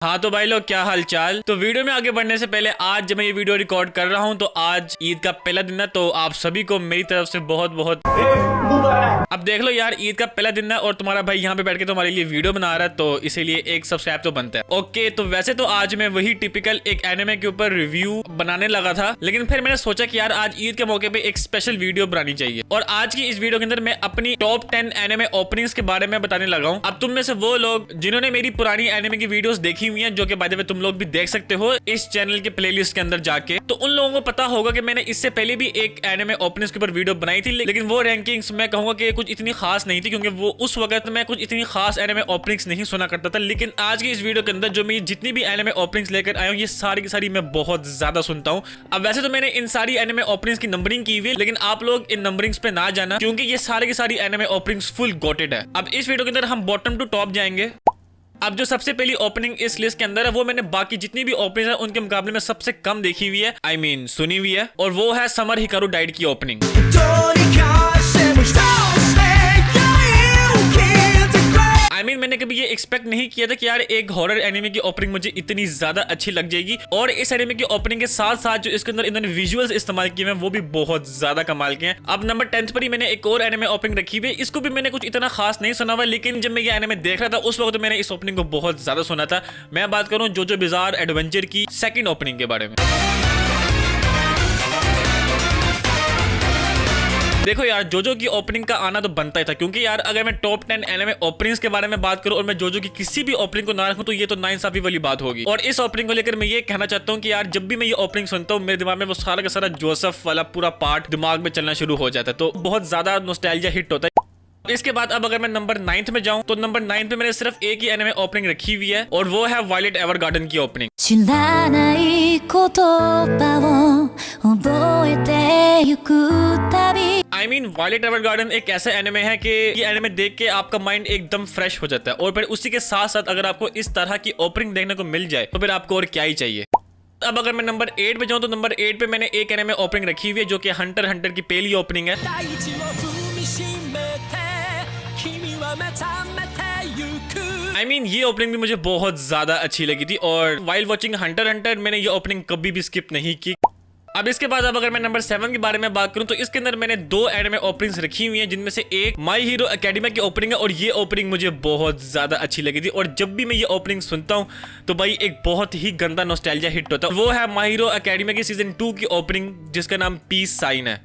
हाँ तो भाई लोग, क्या हाल चाल। तो वीडियो में आगे बढ़ने से पहले आज जब मैं ये वीडियो रिकॉर्ड कर रहा हूँ तो आज ईद का पहला दिन है, तो आप सभी को मेरी तरफ से बहुत बहुत अब देख लो यार, ईद का पहला दिन है और तुम्हारा भाई यहाँ पे बैठ के तुम्हारे लिए वीडियो बना रहा है, तो इसीलिए एक सब्सक्राइब तो बनता है। ओके, तो वैसे तो आज मैं वही टिपिकल एक एनिमे के ऊपर रिव्यू बनाने लगा था, लेकिन फिर मैंने सोचा कि यार आज ईद के मौके पे एक स्पेशल वीडियो बनानी चाहिए। और आज की इस वीडियो के अंदर मैं अपनी टॉप 10 एनिमे ओपनिंग्स के बारे में बताने लगा हूँ। अब तुम में से वो लोग जिन्होंने मेरी पुरानी एनिमे की वीडियोस देखी हुई हैं, जो कि बाय द वे तुम लोग भी देख सकते हो इस चैनल के प्लेलिस्ट के अंदर जाके, तो उन लोगों को पता होगा कि मैंने इससे पहले भी एक एनिमे ओपनिंग्स के ऊपर वीडियो बनाई थी, लेकिन वो रैंकिंग्स मैं कहूंगा कि कुछ इतनी खास नहीं थी, क्योंकि वो उस वक्त मैं कुछ इतनी खास एनिमे ओपनिंग्स नहीं सुना करता था। लेकिन आज की इस वीडियो के अंदर जो मैं जितनी भी एनिमे ओपनिंग्स लेकर आया हूँ, ये सारी की सारी मैं बहुत ज्यादा सुनता हूँ। अब वैसे तो मैंने इन सारी एनिमे ओपनिंग्स की नंबरिंग की हुई है, लेकिन आप लोग इन नंबरिंग्स पे ना जाना, क्योंकि ये सारी की सारी एनिमे ओपनिंग्स फुल गोटेड है। अब इस वीडियो के अंदर हम बॉटम टू टॉप जाएंगे। अब जो सबसे पहली ओपनिंग इस लिस्ट के अंदर है, वो मैंने बाकी जितनी भी ओपनिंग है उनके मुकाबले में सबसे कम देखी हुई है, I mean, सुनी हुई है, और वो है समर हिकारू डाइड की ओपनिंग। मैंने कभी ये एक्सपेक्ट नहीं किया था कि यार एक हॉरर एनिमे की ओपनिंग मुझे इतनी ज्यादा अच्छी लग जाएगी, और इस एनिमे की ओपनिंग के साथ साथ जो इसके अंदर इन्होंने विजुअल्स इस्तेमाल किए हैं वो भी बहुत ज्यादा कमाल के हैं। अब नंबर 10 पर ही मैंने एक और एनिमे ओपनिंग रखी हुई है, इसको भी मैंने कुछ इतना खास नहीं सुना हुआ, लेकिन जब मैं ये एनिमे देख रहा था उस वक्त मैंने इस ओपनिंग को बहुत ज्यादा सुना था। मैं बात करूं जोजो बिजार एडवेंचर की सेकंड ओपनिंग के बारे में। देखो यार, जोजो की ओपनिंग का आना तो बनता ही था, क्योंकि यार अगर मैं टॉप 10 एनिमे ओपनिंग्स के बारे में बात करूं और मैं जोजो की किसी भी ओपनिंग को ना रखूं तो ये तो नाइंसाफी वाली बात होगी। और इस ओपनिंग को लेकर मैं ये कहना चाहता हूं कि यार जब भी मैं ये ओपनिंग सुनता हूं, मेरे दिमाग में वो सारा का सारा जोसेफ वाला पूरा पार्ट दिमाग में चलना शुरू हो जाता है, तो बहुत ज्यादा नॉस्टैल्जिया हिट होता है। इसके बाद अब अगर मैं नंबर 9 में जाऊं तो नंबर 9 पे मैंने सिर्फ एक ही एनिमे ओपनिंग रखी हुई है, और वो है वायलेट एवरगार्डन की ओपनिंग। I mean, वायलेट एवरगार्डन एक ऐसा एनिमे है कि ये एनिमे देख के आपका माइंड एकदम फ्रेश हो जाता है, और फिर उसी के साथ साथ अगर आपको इस तरह की ओपनिंग देखने को मिल जाए तो फिर आपको और क्या ही चाहिए। अब अगर मैं नंबर 8 पे जाऊं तो नंबर 8 पे मैंने एक एनिमे ओपनिंग रखी हुई है, जो कि हंटर की पहली ओपनिंग है। I mean, ये ओपनिंग भी मुझे बहुत ज्यादा अच्छी लगी थी, और वाइल वॉचिंग हंटर मैंने ये ओपनिंग कभी भी स्किप नहीं की। अब इसके बाद अब अगर मैं नंबर 7 के बारे में बात करूं तो इसके अंदर मैंने 2 एनिमे ओपनिंग्स रखी हुई हैं, जिनमें से एक माई हीरो एकेडमिया की ओपनिंग है, और ये ओपनिंग मुझे बहुत ज्यादा अच्छी लगी थी। और जब भी मैं ये ओपनिंग सुनता हूं तो भाई एक बहुत ही गंदा नॉस्टैल्जिया हिट होता है। वो है माई हीरो एकेडमिया की सीजन 2 की ओपनिंग, जिसका नाम पीस साइन है।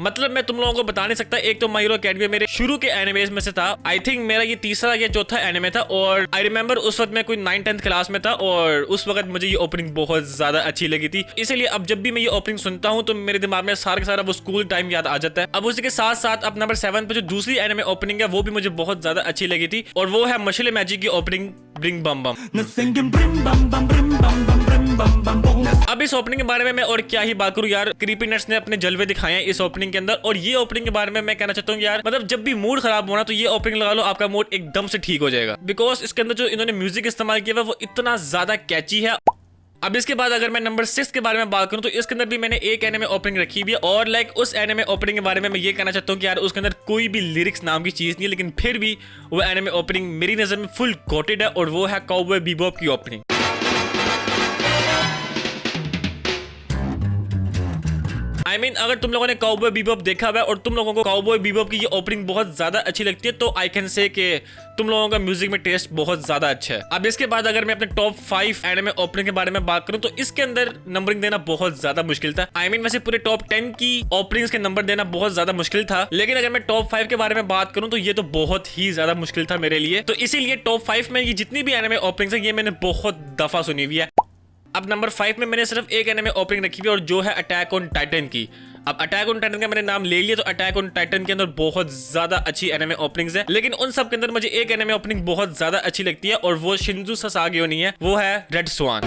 मतलब मैं तुम लोगों को बता नहीं सकता, एक तो माई हीरो एकेडमिया मेरे शुरू के एनिमेज में से था। आई थिंक मेरा ये तीसरा या चौथा एनिमे था, और आई रिमेम्बर उस वक्त मैं कोई 9th-10th क्लास में था, और उस वक्त मुझे ये ओपनिंग बहुत ज्यादा अच्छी लगी थी। इसलिए अब जब भी मैं ये ओपनिंग सुनता हूँ तो मेरे दिमाग में सारा का सारा वो स्कूल टाइम याद आ जाता है। अब उसी के साथ साथ अब नंबर 7 पे जो दूसरी एनिमे ओपनिंग है वो भी मुझे बहुत ज्यादा अच्छी लगी थी, और वो है मशले मैजिक की ओपनिंग ब्रिंग बम बम। अब इस ओपनिंग के बारे में मैं और क्या ही बात करूं यार, क्रीपीनेट्स ने अपने जलवे दिखाए हैं इस ओपनिंग के अंदर। और ये ओपनिंग के बारे में मैं कहना चाहता हूं यार, मतलब जब भी मूड खराब होना तो ये ओपनिंग लगा लो, आपका मूड एकदम से ठीक हो जाएगा, बिकॉज इसके अंदर जो इन्होंने म्यूजिक इस्तेमाल किया है वो इतना ज्यादा कैची है। अब इसके बाद अगर मैं नंबर 6 के बारे में बात करूं तो इसके अंदर भी मैंने एक एनिमे ओपनिंग रखी हुई है, और उस एनिमे ओपनिंग के बारे में मैं ये कहना चाहता हूं कि यार उसके अंदर कोई भी लिरिक्स नाम की चीज नहीं है, लेकिन फिर भी वो एनिमे ओपनिंग मेरी नजर में फुल गोटेड है, और वो है काउबॉय बीबॉप की ओपनिंग। I mean, अगर तुम लोगों ने काउबॉय बीबॉप देखा हुआ है और तुम लोगों को काउबॉय बीबॉप की ये ओपनिंग बहुत ज्यादा अच्छी लगती है, तो आई कैन से कि तुम लोगों का म्यूजिक में टेस्ट बहुत ज्यादा अच्छा है। अब इसके बाद अगर मैं अपने टॉप 5 एनिमे ओपनिंग के बारे में बात करूं तो इसके अंदर नंबरिंग देना बहुत ज्यादा मुश्किल था। I mean, वैसे पूरे टॉप 10 की ओपनिंग्स के नंबर देना बहुत ज्यादा मुश्किल था, लेकिन अगर मैं टॉप 5 के बारे में बात करूं तो ये तो बहुत ही ज्यादा मुश्किल था मेरे लिए। तो इसीलिए टॉप 5 में ये जितनी भी एनिमे ओपनिंग्स है ये मैंने बहुत दफा सुनी हुई है। अब नंबर 5 में मैंने सिर्फ एक एनिमे ओपनिंग रखी हुई है, और जो है अटैक ऑन टाइटन की। अब अटैक ऑन टाइटन का मैंने नाम ले लिया, तो अटैक ऑन टाइटन के अंदर बहुत ज्यादा अच्छी एनिमे ओपनिंग्स है, लेकिन उन सब के अंदर मुझे एक एनिमे ओपनिंग बहुत ज्यादा अच्छी लगती है, और वो शिंजू ससागियो नहीं है, वो है रेड स्वान।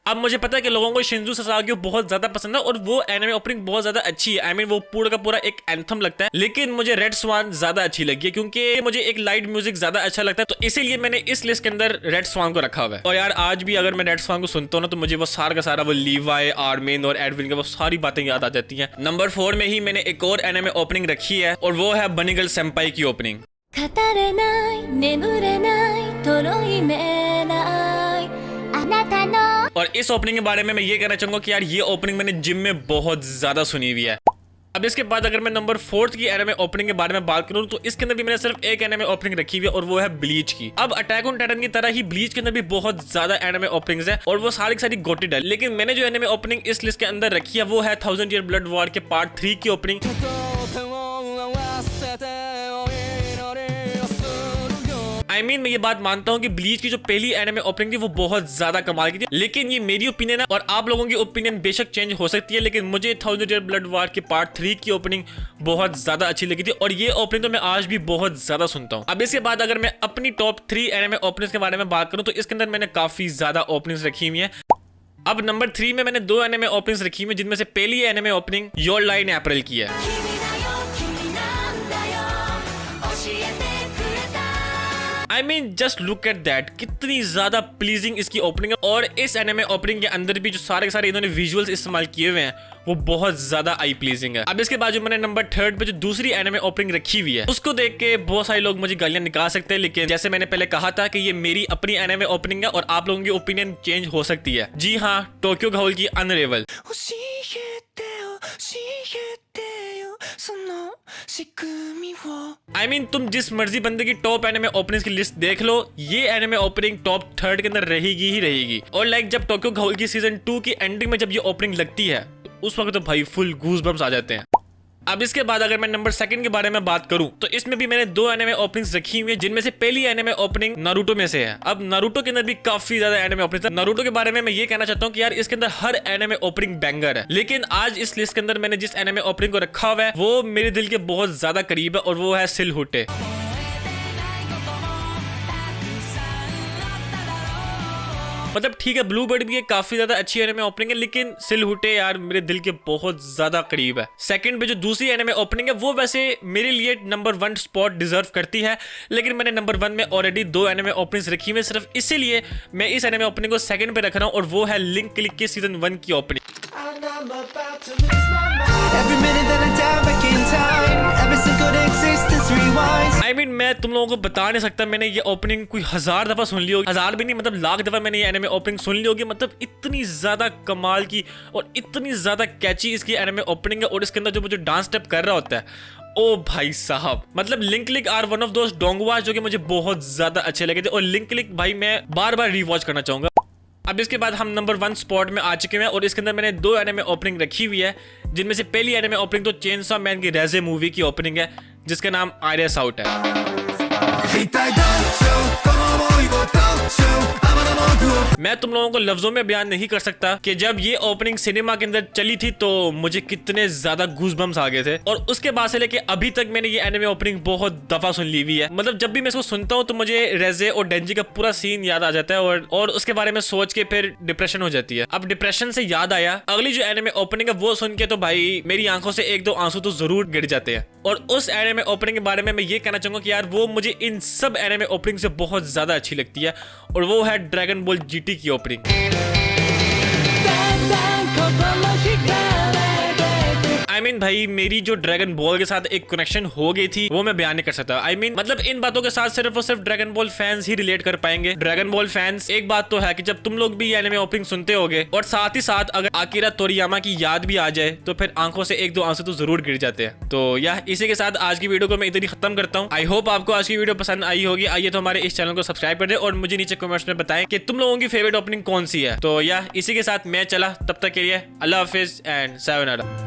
अब मुझे पता है कि लोगों को शिंजू ससागियो बहुत ज्यादा पसंद है और वो एनिमे ओपनिंग बहुत ज्यादा अच्छी है। आई मीन वो पूरा का पूरा एक एंथम लगता है, लेकिन मुझे रेड स्वान ज्यादा अच्छी लगी है क्योंकि मुझे एक लाइट म्यूजिक ज्यादा अच्छा लगता है, तो इसीलिए मैंने इस लिस्ट के अंदर रेड स्वान को रखा हुआ है। और यार आज भी अगर मैं रेड स्वान को सुनता हूँ ना तो मुझे वो सारा का सारा वो लीवाई, आर्मिन और एडविन का वो सारी बातें याद आ जाती हैं। नंबर 4 में ही मैंने एक और एनिमे ओपनिंग रखी है और वो है बनी गर्ल सेंपाई की ओपनिंग। और इस ओपनिंग के बारे में मैं ये कहना चाहूंगा कि यार ये ओपनिंग मैंने जिम में बहुत ज्यादा सुनी हुई है। अब इसके बाद अगर मैं नंबर 4 की एनिमे ओपनिंग के बारे में बात करूं तो इसके अंदर भी मैंने सिर्फ एक एनिमे ओपनिंग रखी हुई है और वो है ब्लीच की। अब अटैक ऑन टाइटन की तरह ही ब्लीच के अंदर भी बहुत ज्यादा एनिमे ओपनिंग्स है और वो सारी की सारी गोटेड है, लेकिन मैंने जो एनिमे ओपनिंग इस लिस्ट के अंदर रखी है वो है 1000 ईयर ब्लड वॉर के पार्ट 3 की ओपनिंग। I mean, मैं ये बात मानता हूँ कि ब्लीच की जो पहली एनिमे ओपनिंग थी वो बहुत ज्यादा कमाल की थी, लेकिन ये मेरी ओपिनियन है और आप लोगों की ओपिनियन बेशक चेंज हो सकती है, लेकिन मुझे 1000 ईयर ब्लड वॉर के पार्ट 3 की ओपनिंग बहुत ज्यादा अच्छी लगी थी और ये ओपनिंग तो मैं आज भी बहुत ज्यादा सुनता हूँ। अब इसके बाद अगर मैं अपनी टॉप 3 एनिमे ओपनिंग्स के बारे में बात करूँ तो इसके अंदर मैंने काफी ज्यादा ओपनिंग्स रखी हुई है। अब नंबर 3 में मैंने 2 एनिमे ओपनिंग्स रखी हुई जिनमें से पहली एनिमे ओपनिंग योर लाइन अप्रैल की है। I mean, just look at that, कितनी ज्यादा प्लीजिंग इसकी ओपनिंग है और इस एनिमे ओपनिंग के अंदर भी जो सारे के सारे इन्होंने विजुअल्स इस्तेमाल किए हुए हैं वो बहुत ज्यादा आई प्लीजिंग है। अब इसके बाद जो मैंने नंबर 3 पे जो दूसरी एनिमे ओपनिंग रखी हुई है उसको देख के बहुत सारे लोग मुझे गालियां निकाल सकते हैं, लेकिन जैसे मैंने पहले कहा था कि ये मेरी अपनी एनिमे ओपनिंग है और आप लोगों की ओपिनियन चेंज हो सकती है। जी हाँ, टोक्यो गहोल की अनरेवल। I mean, तुम जिस मर्जी बंदे की टॉप एनिमे ओपनिंग्स की लिस्ट देख लो, ये एनिमे ओपनिंग टॉप 3 के अंदर रहेगी ही रहेगी। और लाइक जब टोक्यो गहोल की सीजन 2 की एंडिंग में जब ये ओपनिंग लगती है तो उस वक्त तो भाई फुल गूज़बम्प्स आ जाते हैं। अब इसके बाद अगर मैं नंबर 2 के बारे में बात करूं तो इसमें भी मैंने 2 एनिमे ओपनिंग्स रखी हुई है जिनमें से पहली एनिमे ओपनिंग नारुतो में से है। अब नारुतो के अंदर भी काफी ज्यादा एनिमे ओपनिंग है। नारुतो के बारे में मैं ये कहना चाहता हूँ कि यार इसके अंदर हर एनिमे ओपनिंग बैंगर है, लेकिन आज इस लिस्ट के अंदर मैंने जिस एनिमे ओपनिंग को रखा हुआ है वो मेरे दिल के बहुत ज्यादा करीब है और वो है सिलहुटे। मतलब ठीक है, ब्लू बर्ड भी एक काफी ज्यादा अच्छी एनिमे ओपनिंग है, लेकिन सिलहुटे यार मेरे दिल के बहुत ज्यादा करीब है। सेकंड पे जो दूसरी एनिमे ओपनिंग है वो वैसे मेरे लिए नंबर 1 स्पॉट डिजर्व करती है, लेकिन मैंने नंबर 1 में ऑलरेडी 2 एनिमे ओपनिंग्स रखी हुई है, सिर्फ इसीलिए मैं इस एनिमे ओपनिंग को सेकंड पे रख रहा हूँ और वो है लिंक क्लिक के सीजन 1 की ओपनिंग। I mean, मैं तुम लोगों को बता नहीं सकता, मैंने ये ओपनिंग कोई 1000 दफा सुन ली होगी, 1000 भी नहीं मतलब लाख दफा मैंने ये एनिमे ओपनिंग सुन ली होगी। मतलब इतनी ज्यादा कमाल की और इतनी ज्यादा कैची इसकी एनिमे ओपनिंग है और इसके अंदर जो मुझे डांस स्टेप कर रहा होता है, ओ भाई साहब, मतलब link click are one of those डोंगवास जो कि मुझे बहुत ज्यादा अच्छे लगे थे और लिंक क्लिक भाई मैं बार बार रिवॉच करना चाहूंगा। अब इसके बाद हम नंबर 1 स्पॉट में आ चुके हैं और इसके अंदर मैंने 2 एनिमे ओपनिंग रखी हुई है जिनमें से पहली एनिमे ओपनिंग तो चेनसॉ मैन की रेजे मूवी की ओपनिंग है जिसका नाम आयरस आउट है। मैं तुम लोगों को लफ्जों में बयान नहीं कर सकता कि जब ये ओपनिंग सिनेमा के अंदर चली थी तो मुझे कितने ज्यादा गूज़बम्प्स आ गए थे और उसके बाद से लेके अभी तक मैंने ये एनिमे ओपनिंग बहुत दफा सुन ली हुई है। मतलब जब भी मैं इसको सुनता हूँ तो मुझे रेजे और डेंजी का पूरा सीन याद आ जाता है और उसके बारे में सोच के फिर डिप्रेशन हो जाती है। अब डिप्रेशन से याद आया, अगली जो एनिमे ओपनिंग है वो सुन के तो भाई मेरी आंखों से 1-2 आंसू तो जरूर गिर जाते हैं और उस एनिमे ओपनिंग के बारे में मैं ये कहना चाहूंगा कि यार वो मुझे इन सब एनिमे ओपनिंग से बहुत ज्यादा अच्छी लगती है और वो है ड्रैगन बॉल जीटी की ओपनिंग। I mean, भाई मेरी जो ड्रैगन बॉल के साथ एक कनेक्शन हो गई थी वो मैं बयान नहीं कर सकता। I mean, मतलब इन बातों के साथ सिर्फ और सिर्फ ड्रैगन बॉल फैंस ही रिलेट कर पाएंगे। ड्रैगन बॉल फैंस, एक बात तो है कि जब तुम लोग भी ये एनिमे ओपनिंग सुनते होगे और साथ ही साथ अगर आकिरा तोरियामा की याद भी आ जाए तो फिर आंखों से 1-2 आंसू तो जरूर गिर जाते हैं। तो यह इसी के साथ आज की वीडियो को मैं इधर ही खत्म करता हूँ। आई होप आपको आज की वीडियो पसंद आई होगी। आइए तो हमारे इस चैनल को सब्सक्राइब कर दे और मुझे नीचे कमेंट्स में बताएं कि तुम लोगों की फेवरेट ओपनिंग कौन सी है। तो यह इसी के साथ मैं चला, तब तक के लिए अल्लाह हाफिज एंड सायोनारा।